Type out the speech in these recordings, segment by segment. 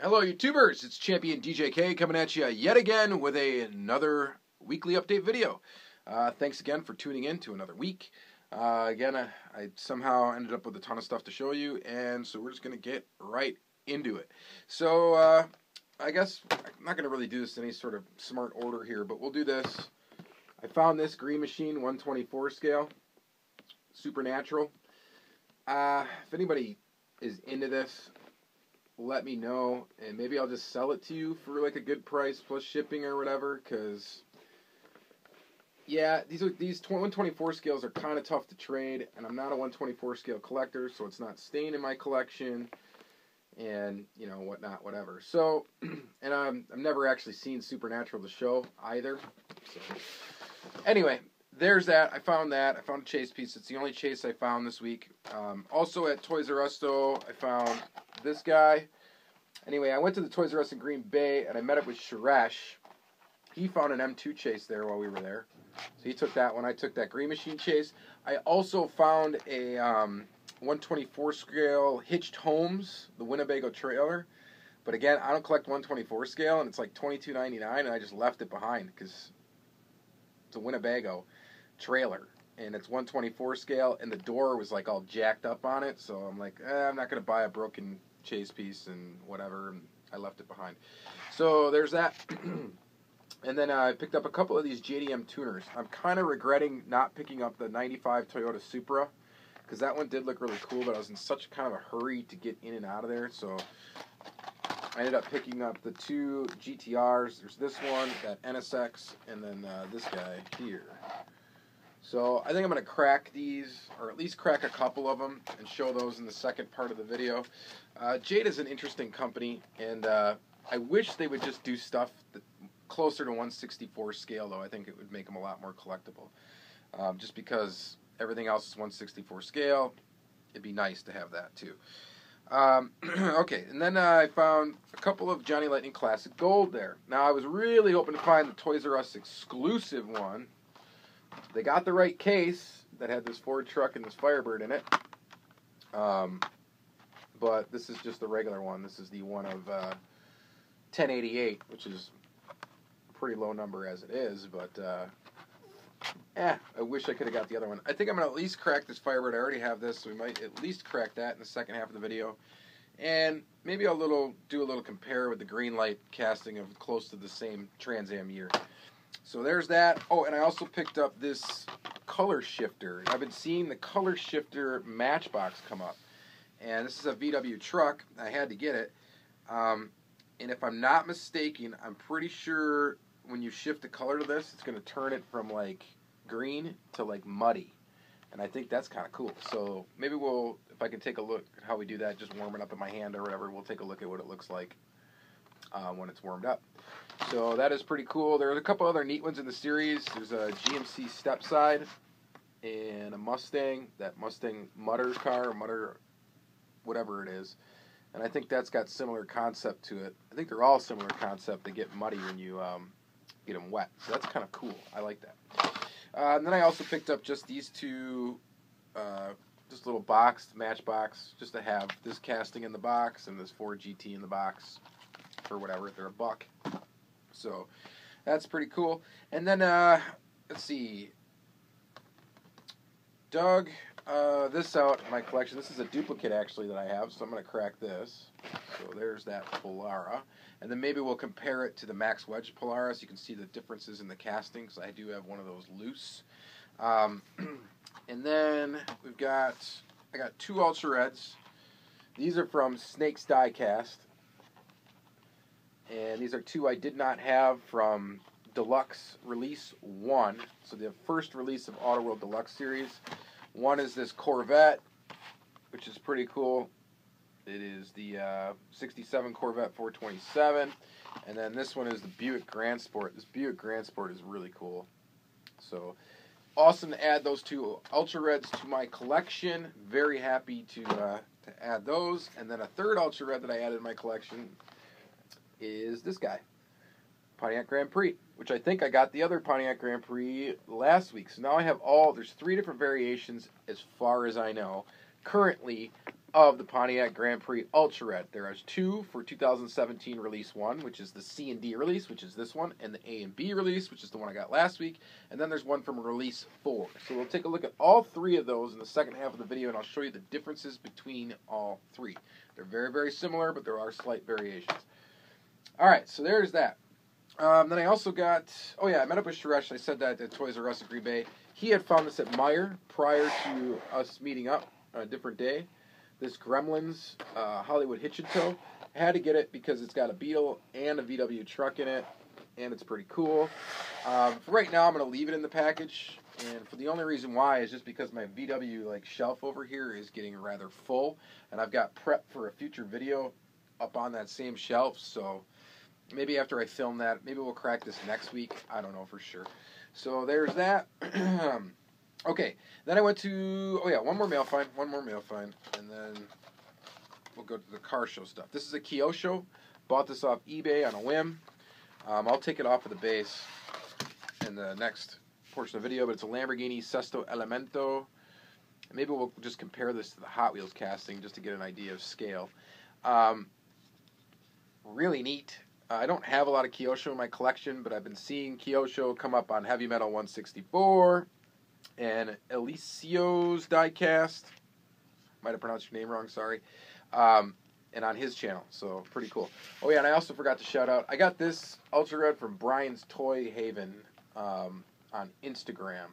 Hello YouTubers, it's Championdjk coming at you yet again with another weekly update video. Thanks again for tuning in to another week. Again, I somehow ended up with a ton of stuff to show you, and so we're just going to get right into it. So, I guess I'm not going to really do this in any sort of smart order here, but we'll do this. I found this Green Machine 124 scale, Supernatural. If anybody is into this, let me know, and maybe I'll just sell it to you for like a good price plus shipping or whatever, because yeah, these 124 scales are kind of tough to trade, and I'm not a 124 scale collector, so it's not staying in my collection, and you know, whatever. So, and I've never actually seen Supernatural the show either. So anyway, there's that. I found a chase piece. It's the only chase I found this week. Also at Toys R Us, though, I found this guy. Anyway, I went to the Toys R Us in Green Bay, and I met up with Suresh. He found an M2 chase there while we were there. So he took that one. I took that Green Machine chase. I also found a 124 scale hitched Holmes, the Winnebago trailer. But again, I don't collect 124 scale, and it's like $22.99, and I just left it behind because it's a Winnebago trailer, and it's 124 scale, and the door was like all jacked up on it, so I'm like, I'm not going to buy a broken chase piece and whatever, and I left it behind. So there's that. And then I picked up a couple of these JDM Tuners. I'm kind of regretting not picking up the 95 Toyota Supra, because that one did look really cool, but I was in such kind of a hurry to get in and out of there, so I ended up picking up the two GTRs. There's this one, that NSX, and then this guy here. So I think I'm going to crack these, or at least crack a couple of them, and show those in the second part of the video. Jada's an interesting company, and I wish they would just do stuff closer to 164 scale, though. I think it would make them a lot more collectible. Just because everything else is 164 scale, it'd be nice to have that too. Okay, and then I found a couple of Johnny Lightning Classic Gold there. Now, I was really hoping to find the Toys R Us exclusive one. They got the right case that had this Ford truck and this Firebird in it. But this is just the regular one. This is the one of 1088, which is a pretty low number as it is, but I wish I could have got the other one. I think I'm going to at least crack this Firebird. I already have this, so we might at least crack that in the second half of the video. And maybe I'll do a little compare with the Greenlight casting of close to the same Trans Am year. So there's that. Oh, and I also picked up this color shifter. I've been seeing the color shifter Matchbox come up. And this is a VW truck. I had to get it. And if I'm not mistaken, I'm pretty sure when you shift the color to this, it's going to turn it from like green to like muddy. And I think that's kind of cool. So maybe if I can take a look at how we do that, just warm it up in my hand or whatever, we'll take a look at what it looks like when it's warmed up. So that is pretty cool. There's a couple other neat ones in the series. There's a GMC Stepside and a Mustang, that Mustang Mutter car, Mutter, whatever it is. And I think that's got similar concept to it. I think they're all similar concept. They get muddy when you get them wet. So that's kind of cool. I like that. And then I also picked up just these two, just little Matchbox, just to have this casting in the box and this Ford GT in the box for whatever. They're $1. So that's pretty cool. And then, let's see. Dug this out in my collection. This is a duplicate, actually, that I have, so I'm going to crack this. So there's that Polara. And then maybe we'll compare it to the Max Wedge Polara so you can see the differences in the castings. I do have one of those loose. And then I got two Ultra Reds. These are from Snake's Diecast. And these are two I did not have from Deluxe Release 1. So the first release of Auto World Deluxe Series. One is this Corvette, which is pretty cool. It is the 67 Corvette 427. And then this one is the Buick Grand Sport. This Buick Grand Sport is really cool. So awesome to add those two Ultra Reds to my collection. Very happy to add those. And then a third Ultra Red that I added in my collection is this guy, Pontiac Grand Prix, which I think I got the other Pontiac Grand Prix last week. So now I have there's 3 different variations as far as I know. Currently, of the Pontiac Grand Prix Ultra Red. There are two for 2017 release 1, which is the C and D release, which is this one, and the A and B release, which is the one I got last week, and then there's one from release 4. So we'll take a look at all three of those in the second half of the video, and I'll show you the differences between all three. They're very, very similar, but there are slight variations. Alright, so there's that. Then I also got, oh yeah, I met up with Suresh. I said that at Toys R Us at Green Bay. He had found this at Meijer prior to us meeting up on a different day. This Gremlins Hollywood Hitch and Tow. I had to get it because it's got a Beetle and a VW truck in it, and it's pretty cool. For right now, I'm going to leave it in the package, and for the only reason why is just because my VW shelf over here is getting rather full, and I've got prep for a future video up on that same shelf, so maybe after I film that, maybe we'll crack this next week. I don't know for sure. So there's that. Okay, then I went to, oh yeah, one more mail find, and then we'll go to the car show stuff. This is a Kyosho. Bought this off eBay on a whim. I'll take it off of the base in the next portion of the video, but it's a Lamborghini Sesto Elemento. Maybe we'll just compare this to the Hot Wheels casting just to get an idea of scale. Really neat. I don't have a lot of Kyosho in my collection, but I've been seeing Kyosho come up on Heavy Metal 164 and Elicio's Diecast. Might have pronounced your name wrong, sorry. And on his channel, so pretty cool. Oh yeah, and I also forgot to shout out, I got this Ultra Red from Brian's Toy Haven on Instagram.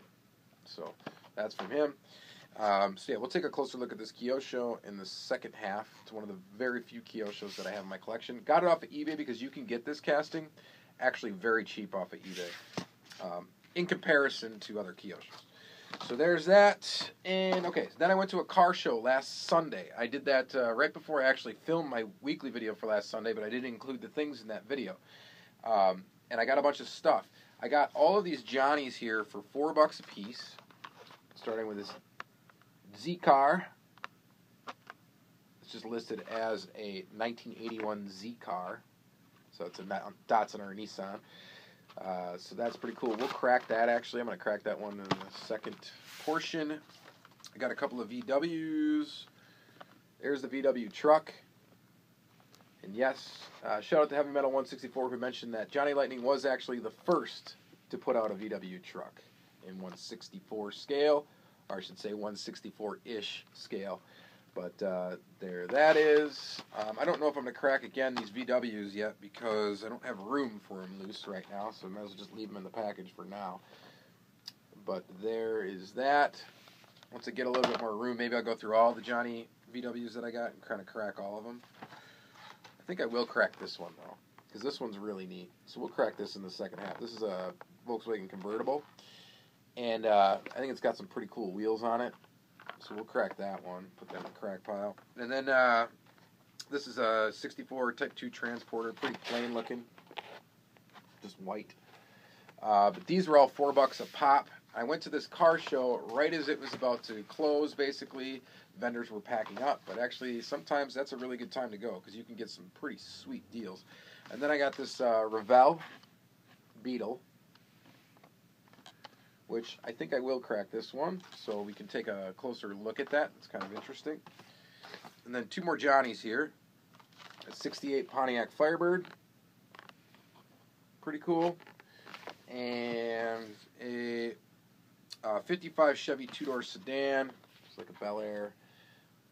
So that's from him. So yeah, we'll take a closer look at this Kyosho in the second half. It's one of the very few Kyoshos that I have in my collection. Got it off of eBay because you can get this casting actually very cheap off of eBay in comparison to other Kyoshos. So there's that. And okay, then I went to a car show last Sunday. I did that right before I actually filmed my weekly video for last Sunday, but I didn't include the things in that video. And I got a bunch of stuff. I got all of these Johnnies here for $4 a piece, starting with this Z car. It's just listed as a 1981 Z car, so it's a Datsun or a Nissan. So that's pretty cool. We'll crack that, actually. I'm going to crack that one in the second portion. I got a couple of VWs. There's the VW truck. And yes, shout out to Heavy Metal 164 who mentioned that Johnny Lightning was actually the first to put out a VW truck in 164 scale. Or I should say 164-ish scale. But there that is. I don't know if I'm going to crack again these VWs yet because I don't have room for them loose right now, so I might as well just leave them in the package for now. But there is that. Once I get a little bit more room, maybe I'll go through all the Johnny VWs that I got and kind of crack all of them. I think I will crack this one, though, because this one's really neat. So we'll crack this in the second half. This is a Volkswagen convertible. And I think it's got some pretty cool wheels on it. So we'll crack that one. Put that in the crack pile. And then this is a 64 Type 2 Transporter. Pretty plain looking. Just white. But these were all $4 a pop. I went to this car show right as it was about to close, basically. Vendors were packing up. But actually, sometimes that's a really good time to go because you can get some pretty sweet deals. And then I got this Revell Beetle, which I think I will crack this one, so we can take a closer look at that. It's kind of interesting. And then two more Johnnies here. A 68 Pontiac Firebird. Pretty cool. And a 55 Chevy two-door sedan. It's like a Bel Air.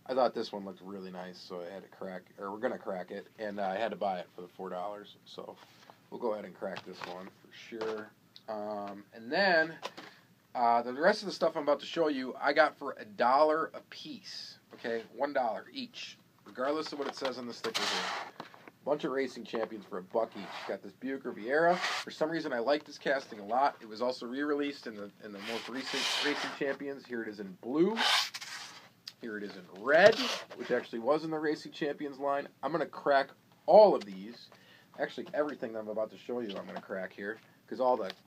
I thought this one looked really nice, so I had to crack, or we're going to crack it, and I had to buy it for the $4. So we'll go ahead and crack this one for sure. And then the rest of the stuff I'm about to show you, I got for $1 a piece. Okay, $1 each, regardless of what it says on the sticker here. Bunch of Racing Champions for $1 each. Got this Buick Riviera. For some reason, I like this casting a lot. It was also re-released in the most recent Racing Champions. Here it is in blue. Here it is in red, which actually was in the Racing Champions line. I'm going to crack all of these. Actually, everything that I'm about to show you, I'm going to crack here. Because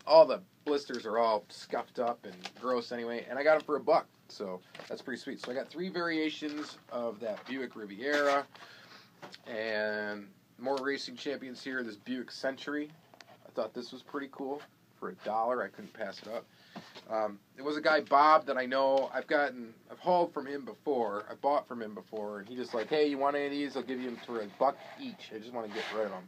all the blisters are all scuffed up and gross anyway, and I got them for $1, so that's pretty sweet. So I got 3 variations of that Buick Riviera, and more Racing Champions here. This Buick Century, I thought this was pretty cool for $1. I couldn't pass it up. It was a guy, Bob, that I know. I've hauled from him before. I bought from him before, and he just like, hey, you want any of these? I'll give you them for $1 each. I just want to get rid of them.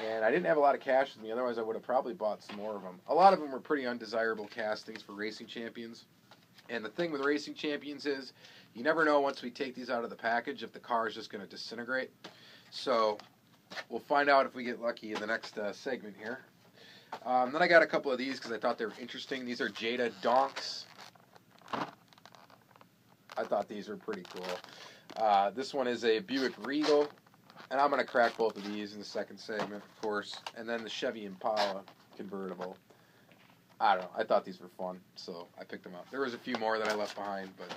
And I didn't have a lot of cash with me, otherwise I would have probably bought some more of them. A lot of them were pretty undesirable castings for Racing Champions. And the thing with Racing Champions is, you never know once we take these out of the package if the car is just going to disintegrate. So we'll find out if we get lucky in the next segment here. Then I got a couple of these because I thought they were interesting. These are Jada Donks. I thought these were pretty cool. This one is a Buick Regal. And I'm going to crack both of these in the second segment, of course. And then the Chevy Impala convertible. I don't know. I thought these were fun, so I picked them up. There was a few more that I left behind, but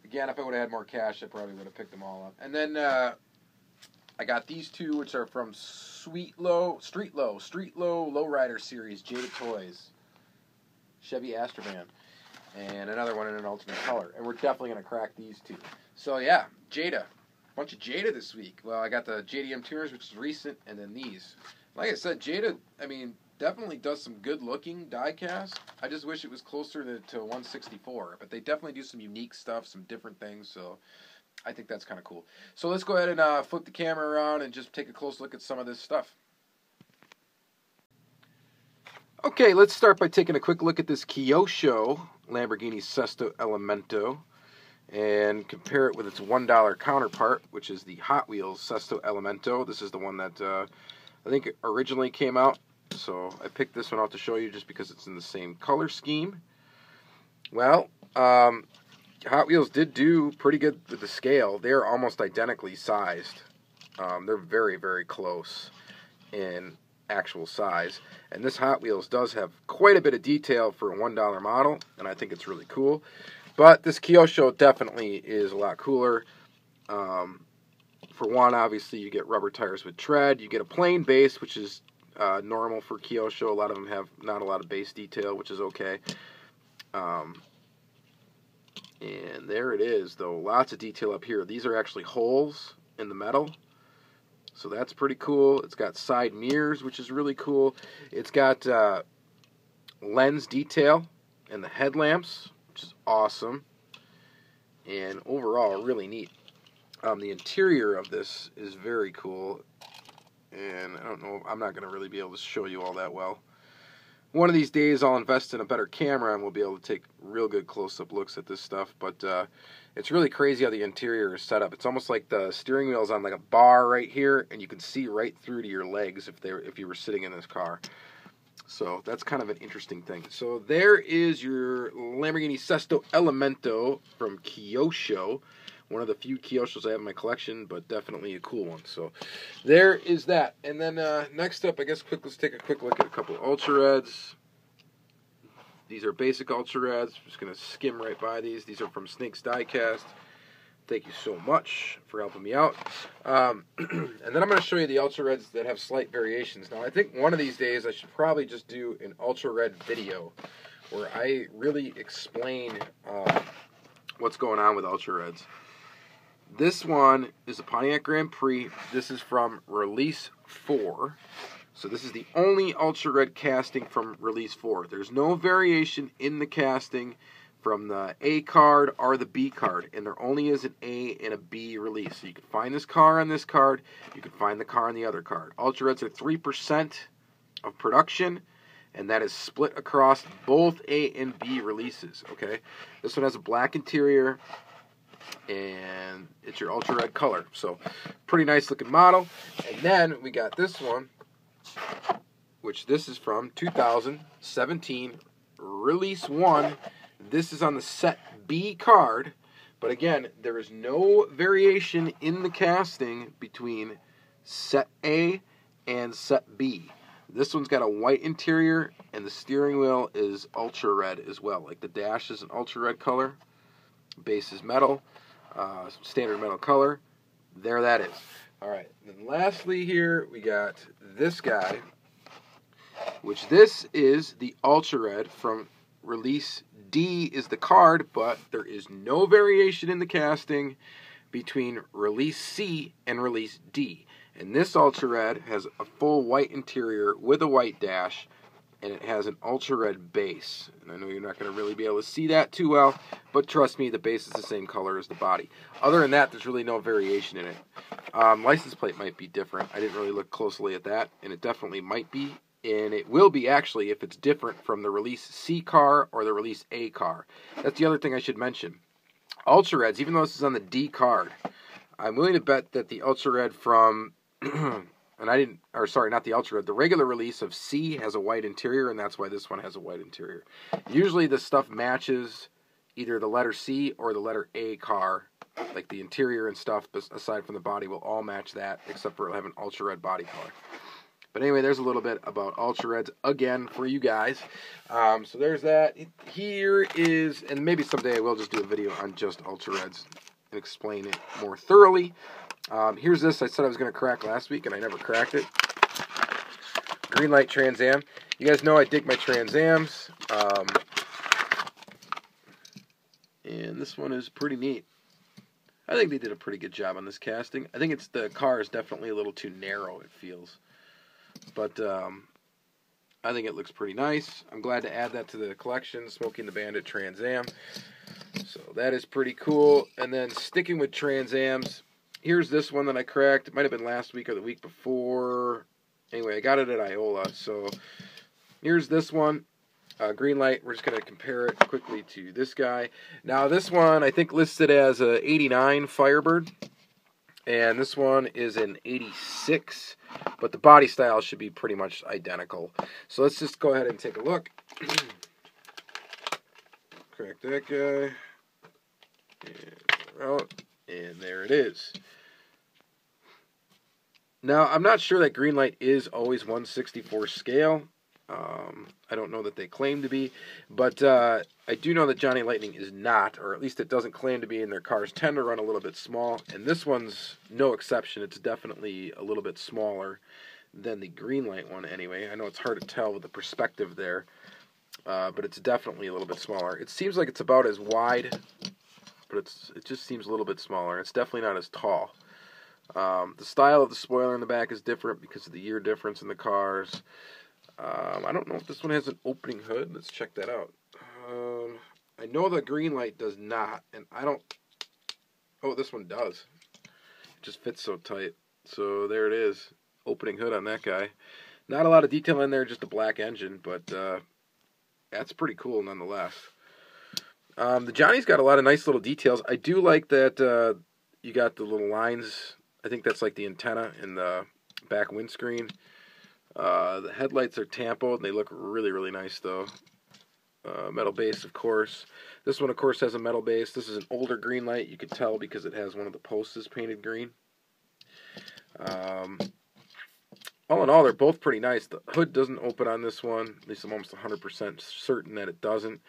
again, if I would have had more cash, I probably would have picked them all up. And then I got these two, which are from Street Low Lowrider Series, Jada Toys, Chevy Astrovan, and another one in an alternate color. And we're definitely going to crack these two. So yeah, Jada. Bunch of Jada this week. Well, I got the JDM Tuners, which is recent, and then these. Like I said, Jada, I mean, definitely does some good-looking die-cast. I just wish it was closer to 164. But they definitely do some unique stuff, some different things, so I think that's kind of cool. So let's go ahead and flip the camera around and just take a close look at some of this stuff. Okay, let's start by taking a quick look at this Kyosho Lamborghini Sesto Elemento and compare it with its $1 counterpart, which is the Hot Wheels Sesto Elemento. This is the one that I think originally came out, so I picked this one out to show you just because it's in the same color scheme. Well, Hot Wheels did do pretty good with the scale. They're almost identically sized. They're very, very close in actual size. And this Hot Wheels does have quite a bit of detail for a $1 model, and I think it's really cool. But this Kyosho definitely is a lot cooler. For one, obviously, you get rubber tires with tread. You get a plain base, which is normal for Kyosho. A lot of them have not a lot of base detail, which is okay. And there it is, though. Lots of detail up here. These are actually holes in the metal. So that's pretty cool. It's got side mirrors, which is really cool. It's got lens detail in the headlamps, which is awesome, and overall really neat. The interior of this is very cool, and I don't know, I'm not going to really be able to show you all that well. One of these days I'll invest in a better camera and we'll be able to take real good close-up looks at this stuff, but it's really crazy how the interior is set up. It's almost like the steering wheel is on like a bar right here, and you can see right through to your legs if you were sitting in this car. So that's kind of an interesting thing. So there is your Lamborghini Sesto Elemento from Kyosho. One of the few Kyoshos I have in my collection, but definitely a cool one. So there is that. And then next up, I guess let's take a quick look at a couple of Ultra Reds. These are basic Ultra Reds. I'm just going to skim right by these. These are from Snake's Diecast. Thank you so much for helping me out. And then I'm going to show you the Ultra Reds that have slight variations. Now, I think one of these days I should probably just do an Ultra Red video where I really explain what's going on with Ultra Reds. This one is a Pontiac Grand Prix. This is from Release 4. So this is the only Ultra Red casting from Release 4. There's no variation in the casting from the A card or the B card, and there only is an A and a B release. So you can find this car on this card, you can find the car on the other card. Ultra Reds are 3% of production, and that is split across both A and B releases, okay? This one has a black interior, and it's your Ultra Red color. So, pretty nice looking model. And then we got this one, which this is from 2017, Release 1. This is on the Set B card, but again, there is no variation in the casting between Set A and Set B. This one's got a white interior, and the steering wheel is Ultra Red as well. Like the dash is an Ultra Red color, base is metal, standard metal color. There that is. Alright, then lastly here, we got this guy, which this is the Ultra Red from Release D is the card, but there is no variation in the casting between Release C and Release D. And this Ultra Red has a full white interior with a white dash, and it has an ultra red base. And I know you're not going to really be able to see that too well, but trust me, the base is the same color as the body. Other than that, there's really no variation in it. License plate might be different. I didn't really look closely at that, and it definitely might be. And it will be, actually, if it's different from the Release C car or the Release A car. That's the other thing I should mention. Ultra Reds, even though this is on the D card, I'm willing to bet that the Ultra Red from, not the Ultra Red, the regular release of C has a white interior, and that's why this one has a white interior. Usually the stuff matches either the letter C or the letter A car, like the interior and stuff, aside from the body, will all match that, except for it'll have an Ultra Red body color. But anyway, there's a little bit about Ultra Reds, again, for you guys. So there's that. Here is, and maybe someday I will just do a video on just Ultra Reds and explain it more thoroughly. Here's this I said I was going to crack last week, and I never cracked it. Greenlight Trans Am. You guys know I dig my Trans Ams. And this one is pretty neat. I think they did a pretty good job on this casting. I think the car is definitely a little too narrow, it feels. But I think it looks pretty nice. I'm glad to add that to the collection, Smoking the Bandit Trans Am. So that is pretty cool. And then sticking with Trans Ams, here's this one that I cracked. It might have been last week or the week before. Anyway, I got it at Iola. So here's this one. Greenlight. We're just going to compare it quickly to this guy. Now this one I think listed as a 89 Firebird. And this one is an 86, but the body style should be pretty much identical. So let's just go ahead and take a look. Crack that guy. And there it is. Now, I'm not sure that Greenlight is always 1/64 scale. I don't know that they claim to be, but I do know that Johnny Lightning is not, or at least it doesn't claim to be, and their cars tend to run a little bit small, and this one's no exception. It's definitely a little bit smaller than the Greenlight one anyway. I know it's hard to tell with the perspective there, but it's definitely a little bit smaller. It seems like it's about as wide, but it just seems a little bit smaller. It's definitely not as tall. The style of the spoiler in the back is different because of the year difference in the cars. I don't know if this one has an opening hood. Let's check that out. I know the Greenlight does not, and I don't... Oh, this one does. It just fits so tight. So there it is. Opening hood on that guy. Not a lot of detail in there, just a black engine, but that's pretty cool nonetheless. The Johnny's got a lot of nice little details. I do like that you got the little lines. I think that's like the antenna in the back windscreen. The headlights are tampoed, and they look really, really nice, though. Metal base, of course. This one, of course, has a metal base. This is an older Greenlight. You can tell because it has one of the posts is painted green. All in all, they're both pretty nice. The hood doesn't open on this one. At least I'm almost 100% certain that it doesn't.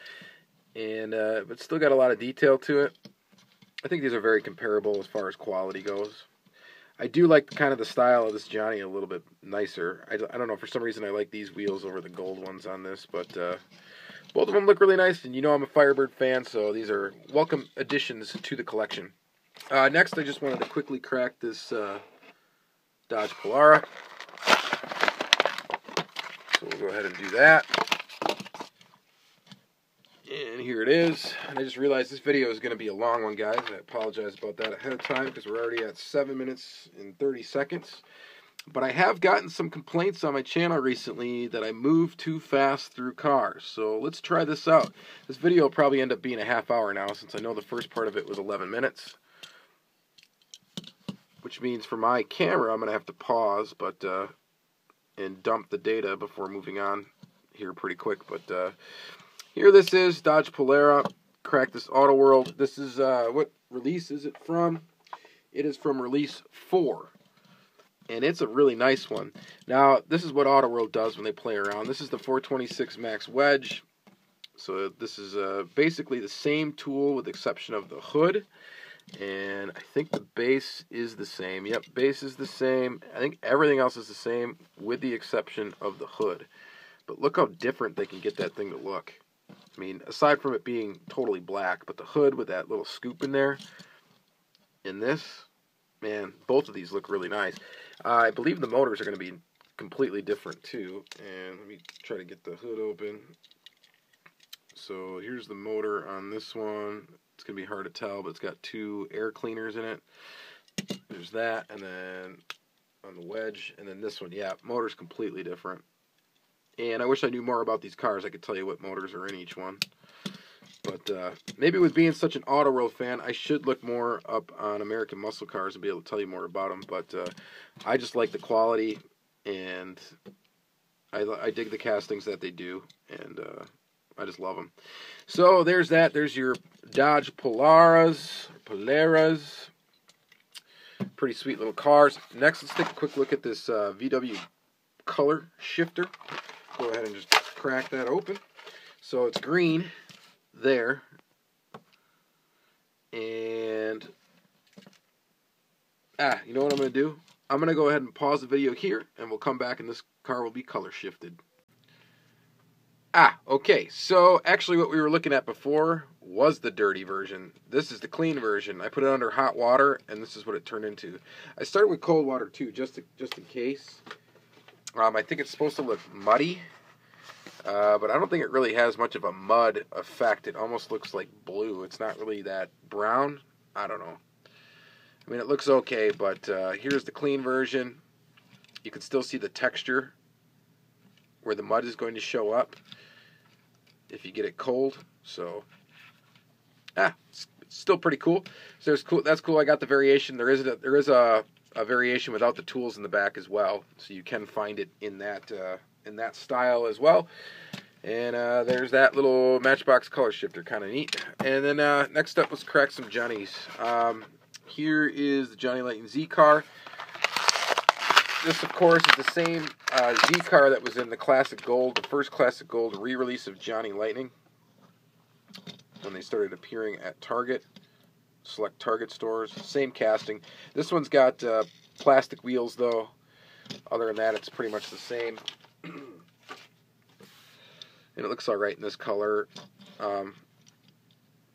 And but still got a lot of detail to it. I think these are very comparable as far as quality goes. I do like kind of the style of this Johnny a little bit nicer. I don't know, for some reason I like these wheels over the gold ones on this, but both of them look really nice, and you know I'm a Firebird fan, so these are welcome additions to the collection. Next, I just wanted to quickly crack this Dodge Polara. So we'll go ahead and do that. And here it is. And I just realized this video is going to be a long one, guys. I apologize about that ahead of time because we're already at 7 minutes and 30 seconds. But I have gotten some complaints on my channel recently that I move too fast through cars. So let's try this out. This video will probably end up being a half hour now since I know the first part of it was 11 minutes. Which means for my camera I'm going to have to pause and dump the data before moving on here pretty quick. But here this is, Dodge Polara, cracked this Auto World. This is, what release is it from? It is from release 4. And it's a really nice one. Now, this is what Auto World does when they play around. This is the 426 Max Wedge. So this is basically the same tool with the exception of the hood. And I think the base is the same. Yep, base is the same. I think everything else is the same with the exception of the hood. But look how different they can get that thing to look. I mean, aside from it being totally black, but the hood with that little scoop in there, and this, man, both of these look really nice. I believe the motors are going to be completely different too. And let me try to get the hood open. So here's the motor on this one. It's going to be hard to tell, but it's got 2 air cleaners in it. There's that, and then on the wedge, and then this one, yeah, motor's completely different. And I wish I knew more about these cars. I could tell you what motors are in each one. But maybe with being such an Auto World fan, I should look more up on American muscle cars and be able to tell you more about them. But I just like the quality, and I dig the castings that they do, and I just love them. So there's that. There's your Dodge Polaras. Pretty sweet little cars. Next, let's take a quick look at this VW color shifter. Go ahead and just crack that open. So it's green there. And, you know what I'm going to do? I'm going to go ahead and pause the video here, and we'll come back, and this car will be color shifted. Okay, so actually what we were looking at before was the dirty version. This is the clean version. I put it under hot water, and this is what it turned into. I started with cold water too, just in case. I think it's supposed to look muddy, but I don't think it really has much of a mud effect. It almost looks like blue. It's not really that brown. I don't know. I mean, it looks okay, but here's the clean version. You can still see the texture where the mud is going to show up if you get it cold. So, it's still pretty cool. So that's cool. I got the variation. There is a variation without the tools in the back as well, so you can find it in that style as well. And there's that little Matchbox color shifter, kind of neat. And then next up, let's crack some Johnnies. Here is the Johnny Lightning Z car. This, of course, is the same Z car that was in the Classic Gold, the first Classic Gold re-release of Johnny Lightning, when they started appearing at Target, select Target stores. Same casting. This one's got plastic wheels, though. Other than that, it's pretty much the same. And it looks all right in this color.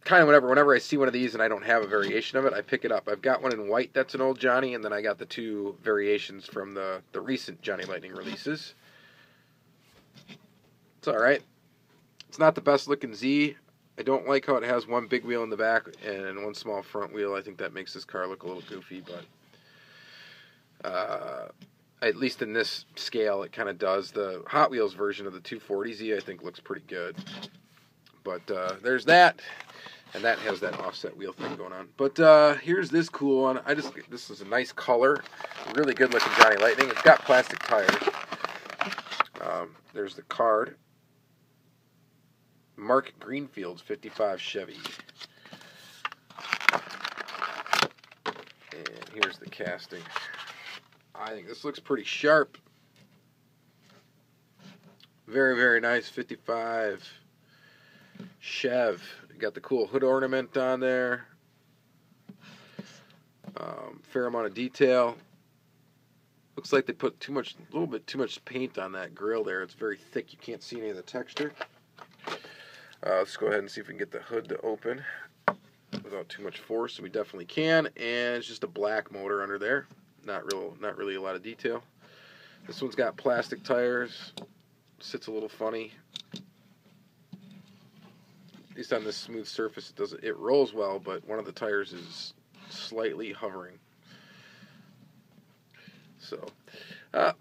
Kind of whenever I see one of these and I don't have a variation of it, I pick it up. I've got one in white that's an old Johnny, and then I got the 2 variations from the recent Johnny Lightning releases. It's alright. It's not the best looking Z. I don't like how it has one big wheel in the back and one small front wheel. I think that makes this car look a little goofy, but at least in this scale it kind of does. The Hot Wheels version of the 240Z I think looks pretty good. But there's that. And that has that offset wheel thing going on. But here's this cool one. This is a nice color. Really good looking Johnny Lightning. It's got plastic tires. There's the card. Mark Greenfield's 55 Chevy. And here's the casting. I think this looks pretty sharp. Very, very nice 55 Chev. Got the cool hood ornament on there. Fair amount of detail. Looks like they put a little bit too much paint on that grill there. It's very thick. You can't see any of the texture. Let's go ahead and see if we can get the hood to open without too much force. We definitely can. And it's just a black motor under there. Not really a lot of detail. This one's got plastic tires. Sits a little funny. At least on this smooth surface, it rolls well, but one of the tires is slightly hovering. So,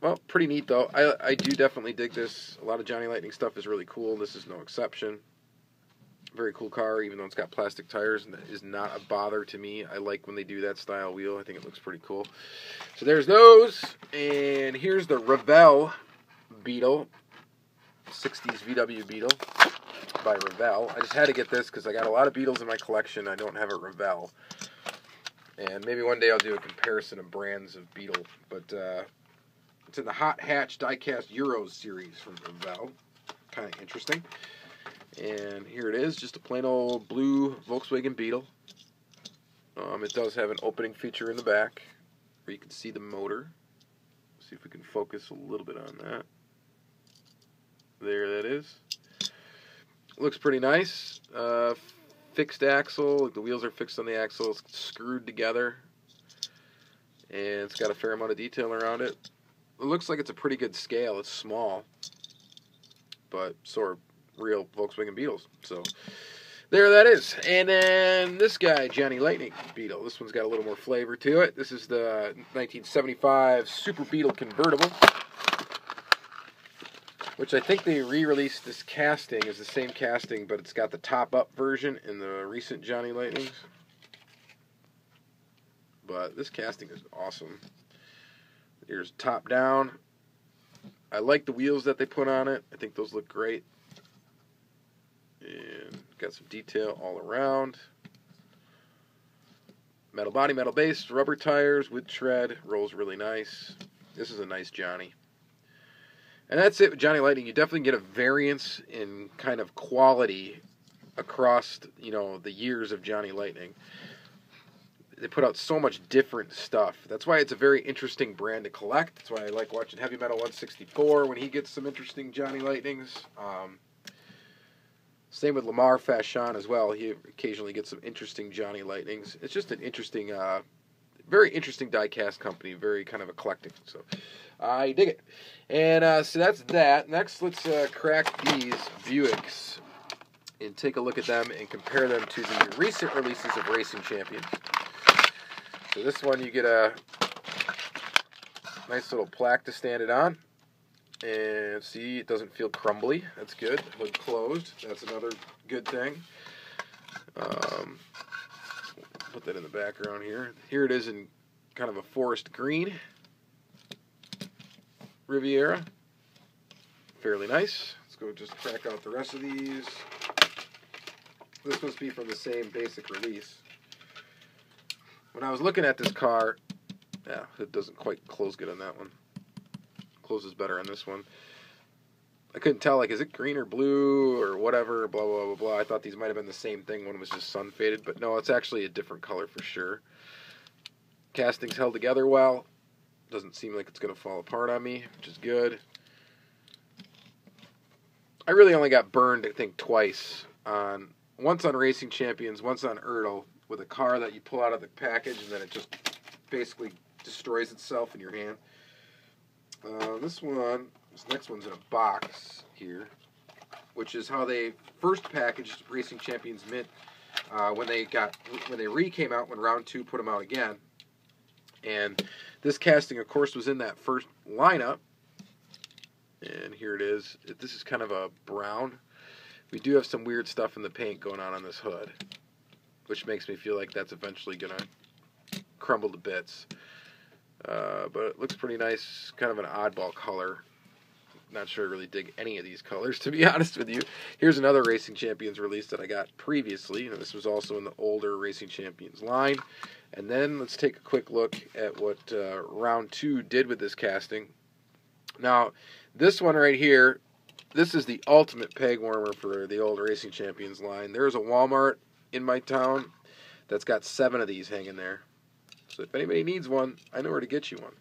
well, pretty neat though. I do definitely dig this. A lot of Johnny Lightning stuff is really cool. This is no exception. Very cool car, even though it's got plastic tires, and that is not a bother to me. I like when they do that style wheel. I think it looks pretty cool. So there's those, and here's the Revell Beetle, 60s VW Beetle by Revell. I just had to get this because I got a lot of Beetles in my collection. I don't have a Revell. And maybe one day I'll do a comparison of brands of Beetle. But it's in the Hot Hatch Diecast Euros series from Revell. Kind of interesting. And here it is, just a plain old blue Volkswagen Beetle. It does have an opening feature in the back where you can see the motor. See if we can focus a little bit on that. There that is. Looks pretty nice. Fixed axle. The wheels are fixed on the axle. It's screwed together. And it's got a fair amount of detail around it. it looks like it's a pretty good scale. It's small, but sort of real Volkswagen Beetles. So there that is. And then this guy, Johnny Lightning Beetle. This one's got a little more flavor to it. This is the 1975 Super Beetle convertible, which I think they re-released. This casting is the same casting, but it's got the top-up version in the recent Johnny Lightnings. But this casting is awesome. Here's top down. I like the wheels that they put on it. I think those look great. And got some detail all around. Metal body, metal base, rubber tires with tread. Rolls really nice. This is a nice Johnny. And that's it with Johnny Lightning. You definitely get a variance in kind of quality across, you know, the years of Johnny Lightning. They put out so much different stuff. That's why it's a very interesting brand to collect. That's why I like watching Heavy Metal 164 when he gets some interesting Johnny Lightnings. Same with Lamar Fashion as well. He occasionally gets some interesting Johnny Lightnings. It's just an interesting, very interesting die-cast company. Very kind of eclectic. So I dig it. And so that's that. Next, let's crack these Buicks and take a look at them and compare them to the recent releases of Racing Champions. So this one, you get a nice little plaque to stand it on. And see, it doesn't feel crumbly. That's good. Hood closed. That's another good thing. Put that in the background here. Here it is in kind of a forest green. Riviera. Fairly nice. Let's go just crack out the rest of these. This must be from the same basic release. When I was looking at this car, yeah, it doesn't quite close good on that one. Closes better on this one. I couldn't tell, like, is it green or blue or whatever, blah, blah, blah, blah. I thought these might have been the same thing. One was just sun faded, but no, it's actually a different color for sure. Casting's held together well. Doesn't seem like it's going to fall apart on me, which is good. I really only got burned, I think, twice. Once on Racing Champions, once on Ertl, with a car that you pull out of the package and then it just basically destroys itself in your hand. This next one's in a box here, which is how they first packaged Racing Champions Mint when they came out when round 2 put them out again. And this casting, of course, was in that first lineup. And here it is. This is kind of a brown. We do have some weird stuff in the paint going on this hood, which makes me feel like that's eventually going to crumble to bits. But it looks pretty nice, kind of an oddball color. Not sure I really dig any of these colors, to be honest with you. Here's another Racing Champions release that I got previously. And this was also in the older Racing Champions line. And then let's take a quick look at what round 2 did with this casting. Now, this one right here, this is the ultimate peg warmer for the old Racing Champions line. There's a Walmart in my town that's got 7 of these hanging there. So if anybody needs one, I know where to get you one.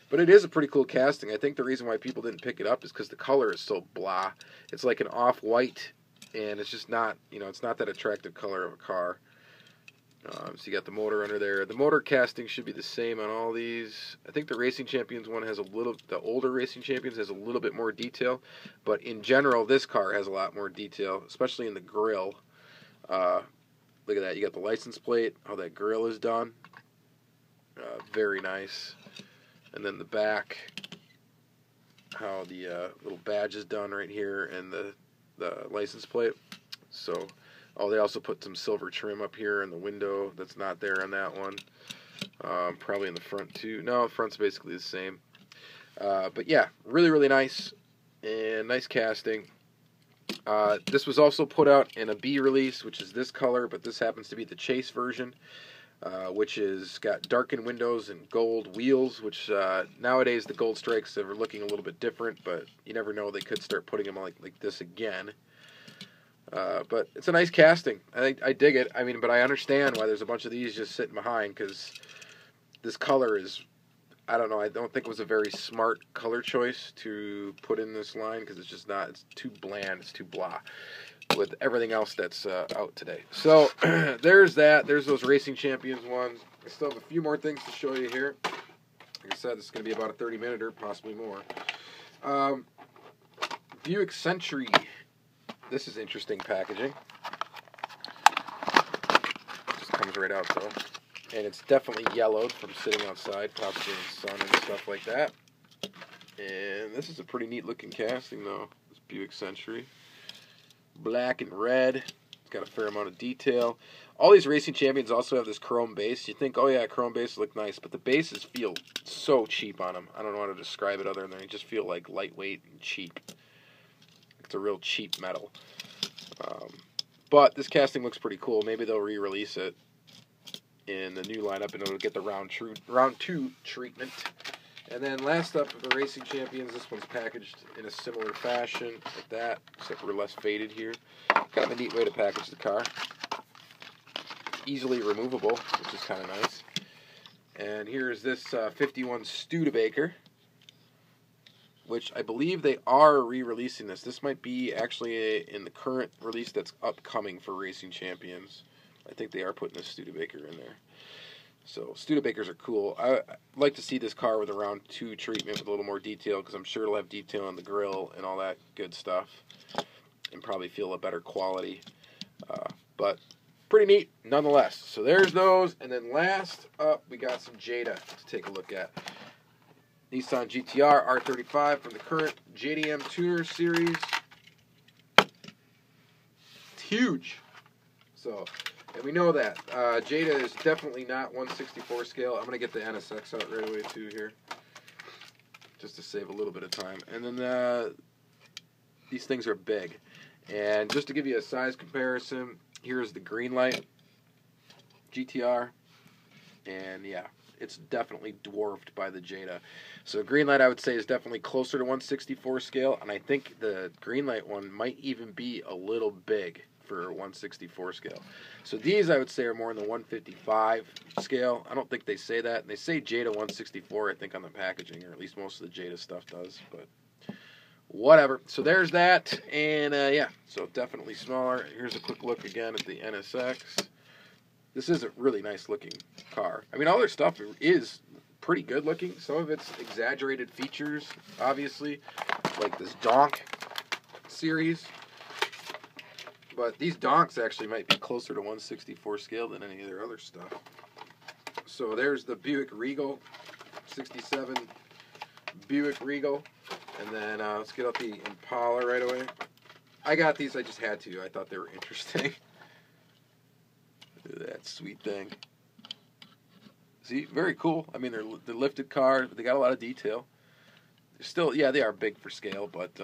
But it is a pretty cool casting. I think the reason why people didn't pick it up is because the color is so blah. It's like an off-white, and it's just not, you know, it's not that attractive color of a car. So you got the motor under there. The motor casting should be the same on all these. I think the Racing Champions one has a little, the older Racing Champions has a little bit more detail. But in general, this car has a lot more detail, especially in the grille. Look at that. You got the license plate, how that grille is done. Very nice. And then the back, how the little badge is done right here, and the license plate. So, oh, they also put some silver trim up here in the window that's not there on that one. Probably in the front too. No, the front's basically the same. But yeah, really, really nice, and nice casting. This was also put out in a B release, which is this color, but this happens to be the Chase version. Which is got darkened windows and gold wheels, which nowadays the gold strikes are looking a little bit different, but you never know, they could start putting them like this again. But it's a nice casting. I dig it. I mean, but I understand why there's a bunch of these just sitting behind, because this color is, I don't know, I don't think it was a very smart color choice to put in this line, because it's just not, it's too bland, it's too blah with everything else that's out today. So there's that. There's those Racing Champions ones. I still have a few more things to show you here. Like I said, this is going to be about a 30-minute or possibly more. Buick Century. This is interesting packaging. Just comes right out though. And it's definitely yellowed from sitting outside, possibly in the sun and stuff like that. And this is a pretty neat looking casting though. This Buick Century. Black and red. It's got a fair amount of detail. All these Racing Champions also have this chrome base. You think, oh yeah, chrome bases look nice, but the bases feel so cheap on them. I don't know how to describe it other than they just feel like lightweight and cheap. It's a real cheap metal. But this casting looks pretty cool. Maybe they'll re-release it in the new lineup and it'll get the round 2 treatment. And then last up, the Racing Champions. This one's packaged in a similar fashion like that, except we're less faded here. Kind of a neat way to package the car. Easily removable, which is kind of nice. And here's this 51 Studebaker, which I believe they are re-releasing this. This might be actually in the current release that's upcoming for Racing Champions. I think they are putting a Studebaker in there. So Studebakers are cool. I like to see this car with a round 2 treatment with a little more detail, because I'm sure it'll have detail on the grill and all that good stuff, and probably feel a better quality. But pretty neat nonetheless. So there's those. And then last up, we got some Jada to take a look at. Nissan GTR R35 from the current JDM Tuners series. It's huge. So, and we know that. Jada is definitely not 1/64 scale. I'm going to get the NSX out right away too here, just to save a little bit of time. And then these things are big. And just to give you a size comparison, here's the Greenlight GTR. And yeah, it's definitely dwarfed by the Jada. So Greenlight, I would say, is definitely closer to 1/64 scale, and I think the Greenlight one might even be a little big for 1/64 scale. So these, I would say, are more in the 155 scale. I don't think they say that. They say Jada 1/64, I think, on the packaging, or at least most of the Jada stuff does, but whatever. So there's that, and yeah, so definitely smaller. Here's a quick look again at the NSX. This is a really nice looking car. I mean, all their stuff is pretty good looking. Some of it's exaggerated features, obviously, like this donk series. But these donks actually might be closer to 1/64 scale than any of their other stuff. So there's the Buick Regal, 67 Buick Regal. And then let's get out the Impala right away. I got these, I just had to. I thought they were interesting. Look at that sweet thing. See, very cool. I mean, they're lifted cars, but they got a lot of detail. They're still, yeah, they are big for scale, but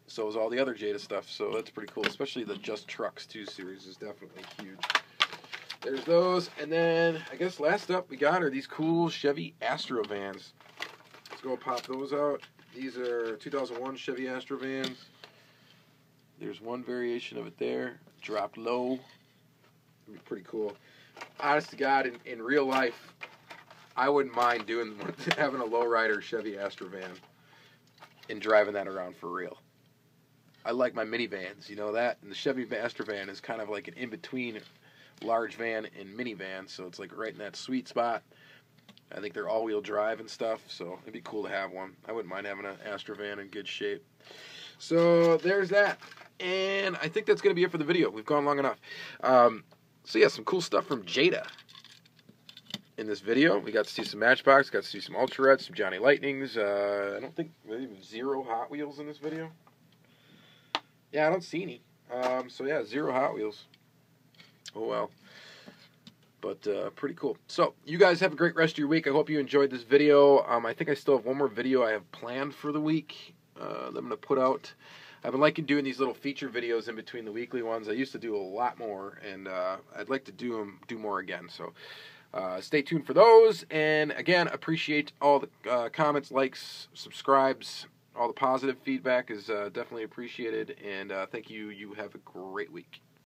so is all the other Jada stuff. So that's pretty cool. Especially the Just Trucks 2 series is definitely huge. There's those. And then I guess last up we got are these cool Chevy Astro vans. Let's go pop those out. These are 2001 Chevy Astro vans. There's one variation of it there. Dropped low. Pretty cool. Honest to God, in real life, I wouldn't mind having a lowrider Chevy Astro van and driving that around for real. I like my minivans, you know that? And the Chevy Astro van is kind of like an in-between large van and minivan, so it's like right in that sweet spot. I think they're all-wheel drive and stuff, so it'd be cool to have one. I wouldn't mind having an Astro van in good shape. So there's that. And I think that's going to be it for the video. We've gone long enough. So yeah, some cool stuff from Jada in this video. We got to see some Matchbox, got to see some Ultra-Reds, some Johnny Lightnings. I don't think, maybe 0 Hot Wheels in this video. Yeah, I don't see any. So yeah, 0 Hot Wheels. Oh well. But pretty cool. So you guys have a great rest of your week. I hope you enjoyed this video. I think I still have one more video I have planned for the week that I'm going to put out. I've been liking doing these little feature videos in between the weekly ones. I used to do a lot more, and I'd like to do more again. So stay tuned for those. And again, appreciate all the comments, likes, subscribes. All the positive feedback is definitely appreciated. And thank you. You have a great week.